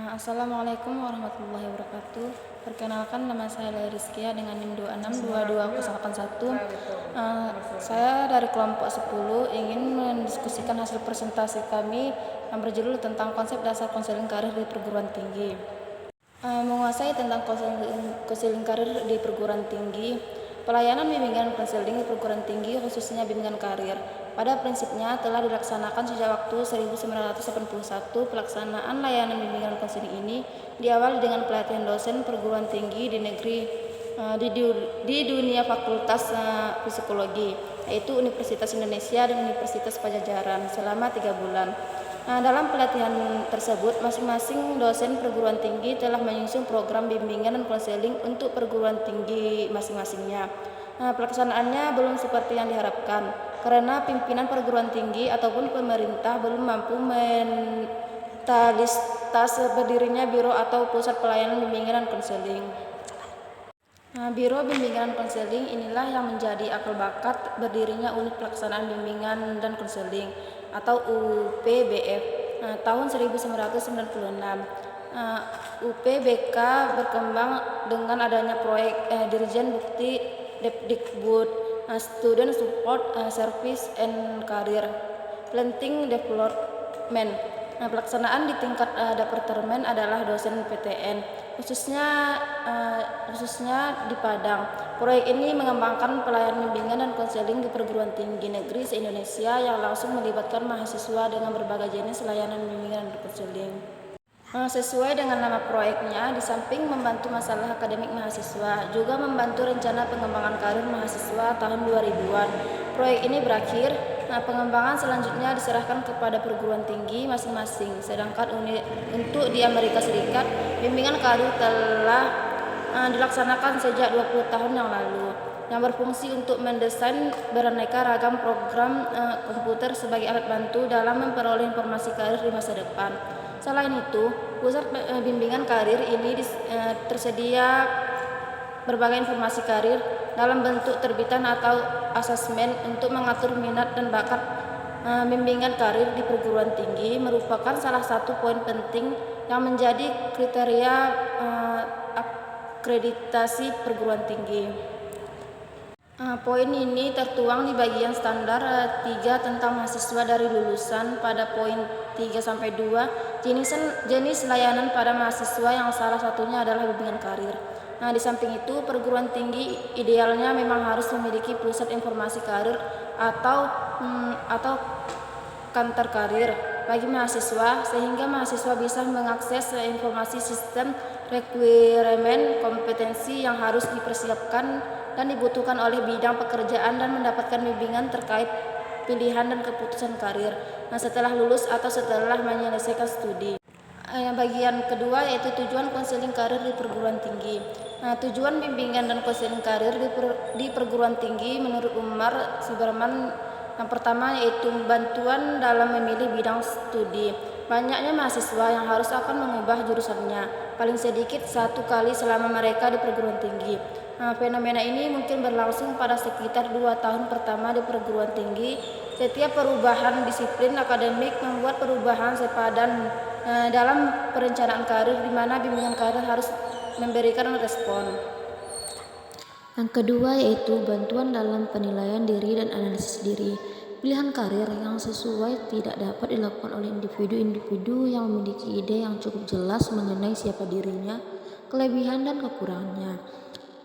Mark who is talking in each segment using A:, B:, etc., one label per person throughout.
A: Assalamualaikum warahmatullahi wabarakatuh. Perkenalkan, nama saya Lea Rizkia dengan NIM 2622081. Saya dari kelompok 10 ingin mendiskusikan hasil presentasi kami yang berjudul tentang konsep dasar konseling karir di perguruan tinggi. Menguasai tentang konseling karir di perguruan tinggi. Pelayanan bimbingan konseling di perguruan tinggi, khususnya bimbingan karir, pada prinsipnya telah dilaksanakan sejak waktu 1981. Pelaksanaan layanan bimbingan konseling ini diawali dengan pelatihan dosen perguruan tinggi di negeri di dunia fakultas psikologi, yaitu Universitas Indonesia dan Universitas Pajajaran selama 3 bulan. Dalam pelatihan tersebut, masing-masing dosen perguruan tinggi telah menyusun program bimbingan dan konseling untuk perguruan tinggi masing-masingnya. Pelaksanaannya belum seperti yang diharapkan, karena pimpinan perguruan tinggi ataupun pemerintah belum mampu mentalitas berdirinya biro atau pusat pelayanan bimbingan dan konseling. Biro Bimbingan dan Konseling inilah yang menjadi akal bakat berdirinya Unit Pelaksanaan Bimbingan dan Konseling atau UPBF tahun 1996. UPBK berkembang dengan adanya proyek Dirjen Bukti Depdikbud, Student Support Service and Career Planning Development. Pelaksanaan di tingkat departemen adalah dosen PTN, khususnya di Padang. Proyek ini mengembangkan pelayanan bimbingan dan konseling di perguruan tinggi negeri se-Indonesia yang langsung melibatkan mahasiswa dengan berbagai jenis layanan bimbingan dan konseling. Sesuai dengan nama proyeknya, di samping membantu masalah akademik mahasiswa, juga membantu rencana pengembangan karir mahasiswa tahun 2000-an. Proyek ini berakhir, pengembangan selanjutnya diserahkan kepada perguruan tinggi masing-masing. Sedangkan untuk di Amerika Serikat, bimbingan karir telah dilaksanakan sejak 20 tahun yang lalu, yang berfungsi untuk mendesain beraneka ragam program komputer sebagai alat bantu dalam memperoleh informasi karir di masa depan. Selain itu, pusat bimbingan karir ini tersedia berbagai informasi karir dalam bentuk terbitan atau asesmen untuk mengatur minat dan bakat. Bimbingan karir di perguruan tinggi merupakan salah satu poin penting yang menjadi kriteria akreditasi perguruan tinggi. Poin ini tertuang di bagian standar 3 tentang mahasiswa dari lulusan. Pada poin 3-2, jenis layanan pada mahasiswa yang salah satunya adalah bimbingan karir. Di samping itu, perguruan tinggi idealnya memang harus memiliki pusat informasi karir atau kantor karir bagi mahasiswa, sehingga mahasiswa bisa mengakses informasi sistem requirement kompetensi yang harus dipersiapkan dan dibutuhkan oleh bidang pekerjaan dan mendapatkan bimbingan terkait pilihan dan keputusan karir setelah lulus atau setelah menyelesaikan studi. Bagian kedua yaitu tujuan konseling karir di perguruan tinggi. Tujuan bimbingan dan konseling karir di perguruan tinggi menurut Umar Sibarman, yang pertama yaitu bantuan dalam memilih bidang studi. Banyaknya mahasiswa yang harus akan mengubah jurusannya paling sedikit 1 kali selama mereka di perguruan tinggi. Fenomena ini mungkin berlangsung pada sekitar 2 tahun pertama di perguruan tinggi. Setiap perubahan disiplin akademik membuat perubahan sepadan dalam perencanaan karir, di mana bimbingan karir harus memberikan respon. Yang kedua yaitu bantuan dalam penilaian diri dan analisis diri. Pilihan karir yang sesuai tidak dapat dilakukan oleh individu-individu yang memiliki ide yang cukup jelas mengenai siapa dirinya, kelebihan dan kekurangannya,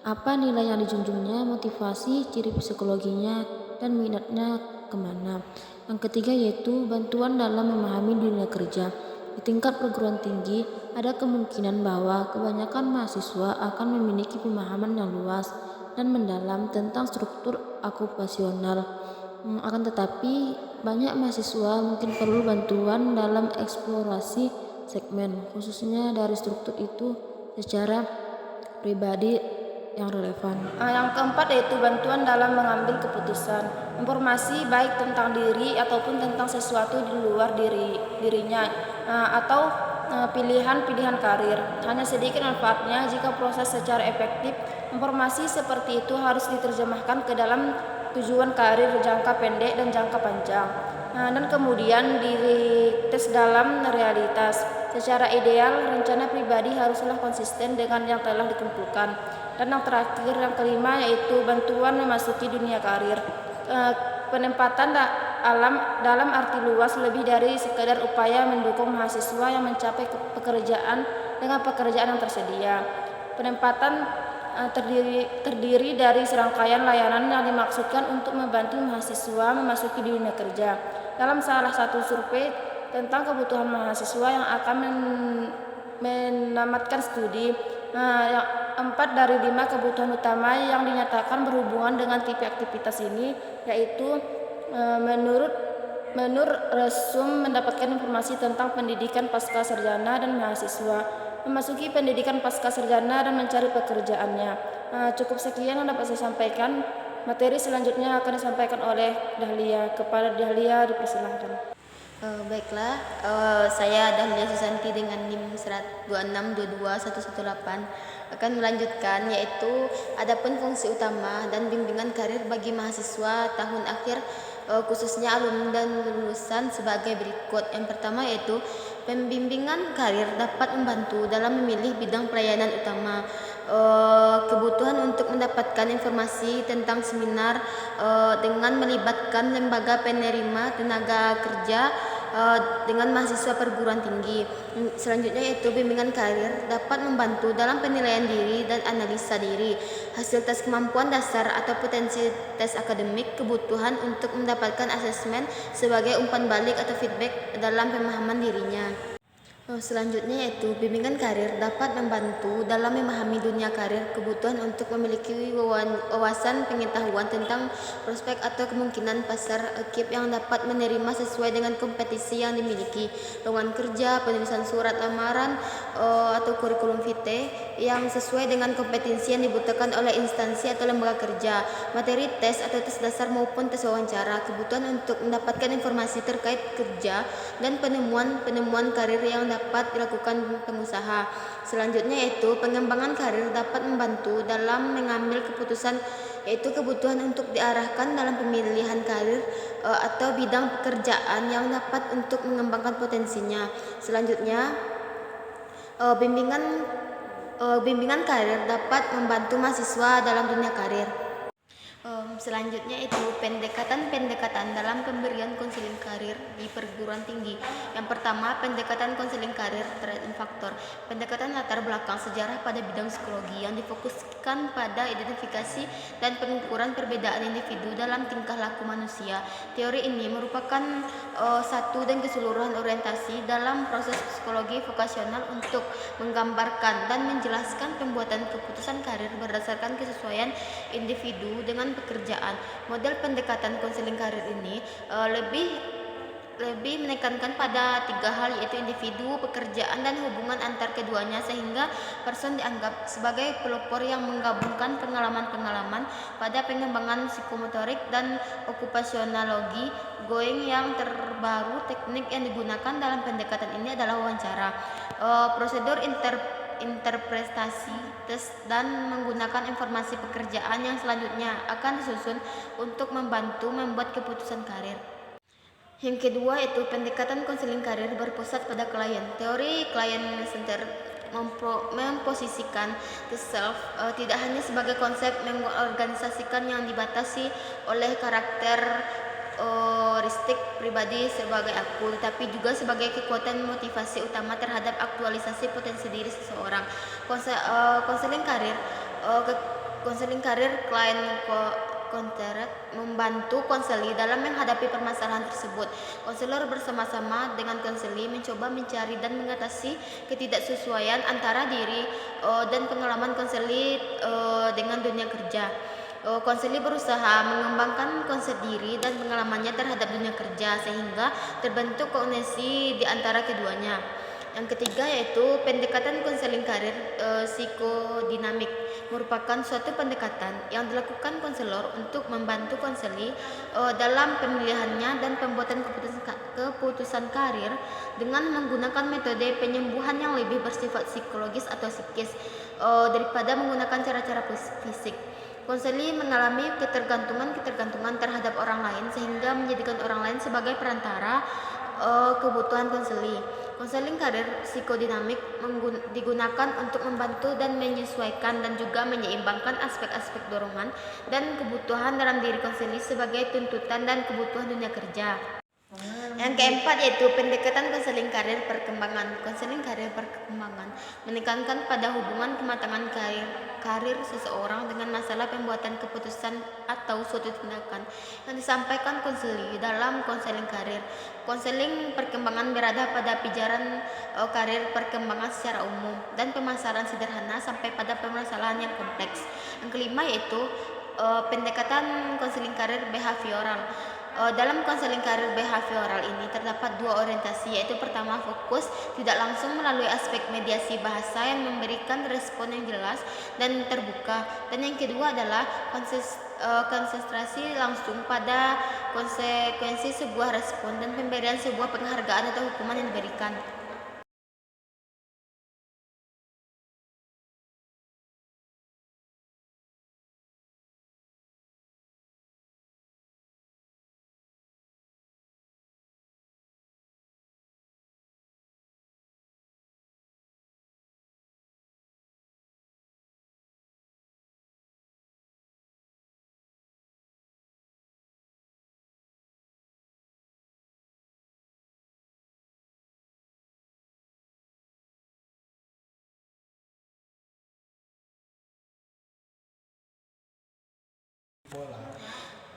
A: apa nilai yang dijunjungnya, motivasi, ciri psikologinya, dan minatnya kemana. Yang ketiga yaitu bantuan dalam memahami dunia kerja. Di tingkat perguruan tinggi, ada kemungkinan bahwa kebanyakan mahasiswa akan memiliki pemahaman yang luas dan mendalam tentang struktur okupasional. Akan tetapi, banyak mahasiswa mungkin perlu bantuan dalam eksplorasi segmen, khususnya dari struktur itu secara pribadi yang relevan. Yang keempat yaitu bantuan dalam mengambil keputusan. Informasi baik tentang diri ataupun tentang sesuatu di luar dirinya atau pilihan-pilihan karir hanya sedikit manfaatnya jika proses secara efektif. Informasi seperti itu harus diterjemahkan ke dalam tujuan karir jangka pendek dan jangka panjang. Dan kemudian dites dalam realitas. Secara ideal, rencana pribadi haruslah konsisten dengan yang telah ditentukan. Dan yang terakhir, yang kelima, yaitu bantuan memasuki dunia karir. Penempatan dalam arti luas lebih dari sekedar upaya mendukung mahasiswa yang mencapai pekerjaan dengan pekerjaan yang tersedia. Penempatan terdiri dari serangkaian layanan yang dimaksudkan untuk membantu mahasiswa memasuki dunia kerja. Dalam salah satu survei tentang kebutuhan mahasiswa yang akan menamatkan studi, 4 dari 5 kebutuhan utama yang dinyatakan berhubungan dengan tipe aktivitas ini, yaitu menurut Resum mendapatkan informasi tentang pendidikan pasca sarjana dan mahasiswa, memasuki pendidikan pasca sarjana dan mencari pekerjaannya. Cukup sekian yang dapat saya sampaikan. Materi selanjutnya akan disampaikan oleh Dahlia. Kepada Dahlia dipersilahkan.
B: Baiklah, saya Dahlia Susanti dengan NIM 2622118 akan melanjutkan, yaitu adapun fungsi utama dan bimbingan karir bagi mahasiswa tahun akhir, khususnya alumni dan lulusan sebagai berikut. Yang pertama yaitu pembimbingan karir dapat membantu dalam memilih bidang pelayanan utama. Kebutuhan untuk mendapatkan informasi tentang seminar dengan melibatkan lembaga penerima tenaga kerja dengan mahasiswa perguruan tinggi. Selanjutnya yaitu bimbingan karir dapat membantu dalam penilaian diri dan analisa diri, hasil tes kemampuan dasar atau potensi tes akademik, kebutuhan untuk mendapatkan asesmen sebagai umpan balik atau feedback dalam pemahaman dirinya. Selanjutnya yaitu bimbingan karir dapat membantu dalam memahami dunia karir, kebutuhan untuk memiliki wawasan pengetahuan tentang prospek atau kemungkinan pasar KIP yang dapat menerima sesuai dengan kompetisi yang dimiliki, lowongan kerja, penulisan surat lamaran atau kurikulum vitae yang sesuai dengan kompetensi yang dibutuhkan oleh instansi atau lembaga kerja, materi tes atau tes dasar maupun tes wawancara, kebutuhan untuk mendapatkan informasi terkait kerja dan penemuan karir yang dapat dilakukan pengusaha. Selanjutnya yaitu pengembangan karir dapat membantu dalam mengambil keputusan, yaitu kebutuhan untuk diarahkan dalam pemilihan karir atau bidang pekerjaan yang dapat untuk mengembangkan potensinya. Selanjutnya bimbingan karir dapat membantu mahasiswa dalam dunia karir. Selanjutnya itu pendekatan dalam pemberian konseling karir di perguruan tinggi. Yang pertama, pendekatan konseling karir terhadap faktor. Pendekatan latar belakang sejarah pada bidang psikologi yang difokuskan pada identifikasi dan pengukuran perbedaan individu dalam tingkah laku manusia. Teori ini merupakan satu dan keseluruhan orientasi dalam proses psikologi vokasional untuk menggambarkan dan menjelaskan pembuatan keputusan karir berdasarkan kesesuaian individu dengan pekerjaan. Model pendekatan konseling karir ini lebih menekankan pada 3 hal, yaitu individu, pekerjaan, dan hubungan antar keduanya, sehingga person dianggap sebagai pelopor yang menggabungkan pengalaman-pengalaman pada pengembangan psikomotorik dan okupasionalogi going yang terbaru. Teknik yang digunakan dalam pendekatan ini adalah wawancara, prosedur interpretasi tes, dan menggunakan informasi pekerjaan yang selanjutnya akan disusun untuk membantu membuat keputusan karir. Yang kedua yaitu pendekatan konseling karir berpusat pada klien. Teori client center memposisikan the self tidak hanya sebagai konsep mengorganisasikan yang dibatasi oleh karakteristik pribadi sebagai aku, tetapi juga sebagai kekuatan motivasi utama terhadap aktualisasi potensi diri seseorang. Konseling karir client Konteret membantu konseli dalam menghadapi permasalahan tersebut. Konselor bersama-sama dengan konseli mencoba mencari dan mengatasi ketidaksesuaian antara diri dan pengalaman konseli dengan dunia kerja. Konseli berusaha mengembangkan konsep diri dan pengalamannya terhadap dunia kerja sehingga terbentuk koneksi di antara keduanya. Yang ketiga yaitu pendekatan konseling karir psikodinamik, merupakan suatu pendekatan yang dilakukan konselor untuk membantu konseli dalam pemilihannya dan pembuatan keputusan karir dengan menggunakan metode penyembuhan yang lebih bersifat psikologis atau psikis daripada menggunakan cara-cara fisik. Konseli mengalami ketergantungan terhadap orang lain sehingga menjadikan orang lain sebagai perantara kebutuhan konseli. Konseling karir psikodinamik digunakan untuk membantu dan menyesuaikan dan juga menyeimbangkan aspek-aspek dorongan dan kebutuhan dalam diri konseli sebagai tuntutan dan kebutuhan dunia kerja. Yang keempat yaitu pendekatan konseling karir perkembangan. Konseling karir perkembangan menekankan pada hubungan kematangan karir seseorang dengan masalah pembuatan keputusan atau suatu tindakan yang disampaikan konseli dalam konseling karir. Konseling perkembangan berada pada pijaran karir perkembangan secara umum dan pemasaran sederhana sampai pada permasalahan yang kompleks. Yang kelima yaitu pendekatan konseling karir behavioral. Dalam konseling karir behavioral ini terdapat dua orientasi, yaitu pertama fokus tidak langsung melalui aspek mediasi bahasa yang memberikan respon yang jelas dan terbuka, dan yang kedua adalah konsentrasi langsung pada konsekuensi sebuah respon dan pemberian sebuah penghargaan atau hukuman yang diberikan.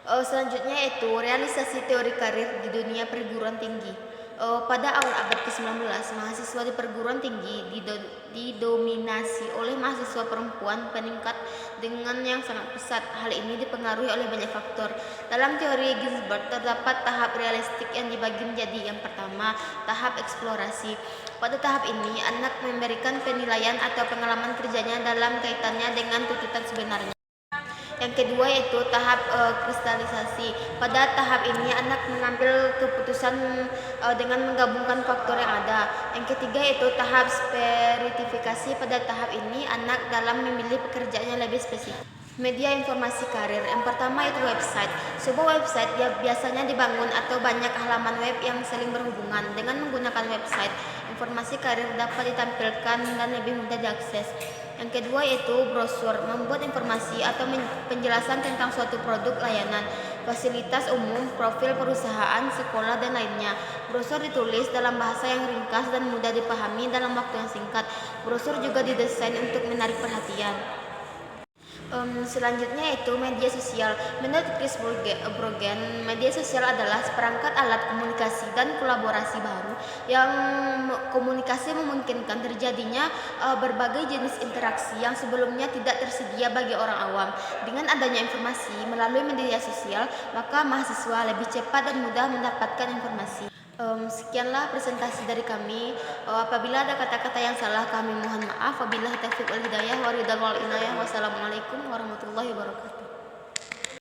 B: Selanjutnya yaitu realisasi teori karir di dunia perguruan tinggi. Pada awal abad ke-19, mahasiswa di perguruan tinggi didominasi oleh mahasiswa perempuan peningkat dengan yang sangat pesat. Hal ini dipengaruhi oleh banyak faktor. Dalam teori Ginsberg terdapat tahap realistik yang dibagi menjadi yang pertama, tahap eksplorasi. Pada tahap ini, anak memberikan penilaian atau pengalaman kerjanya dalam kaitannya dengan tuntutan sebenarnya. Yang kedua yaitu tahap kristalisasi. Pada tahap ini anak mengambil keputusan dengan menggabungkan faktor yang ada. Yang ketiga yaitu tahap sperifikasi. Pada tahap ini anak dalam memilih pekerjaan yang lebih spesifik. Media informasi karir. Yang pertama itu website. Sebuah website biasanya dibangun atau banyak halaman web yang saling berhubungan. Dengan menggunakan website, informasi karir dapat ditampilkan dan lebih mudah diakses. Yang kedua yaitu brosur, membuat informasi atau penjelasan tentang suatu produk, layanan, fasilitas umum, profil perusahaan, sekolah, dan lainnya. Brosur ditulis dalam bahasa yang ringkas dan mudah dipahami dalam waktu yang singkat. Brosur juga didesain untuk menarik perhatian. Selanjutnya yaitu media sosial. Menurut Chris Brogan, media sosial adalah seperangkat alat komunikasi dan kolaborasi baru yang komunikasi memungkinkan terjadinya berbagai jenis interaksi yang sebelumnya tidak tersedia bagi orang awam. Dengan adanya informasi melalui media sosial, maka mahasiswa lebih cepat dan mudah mendapatkan informasi. Sekianlah presentasi dari kami. Apabila ada kata-kata yang salah, kami mohon maaf. Wabillahi taufiq wal hidayah wa ridwan wal inayah. Wassalamualaikum warahmatullahi wabarakatuh.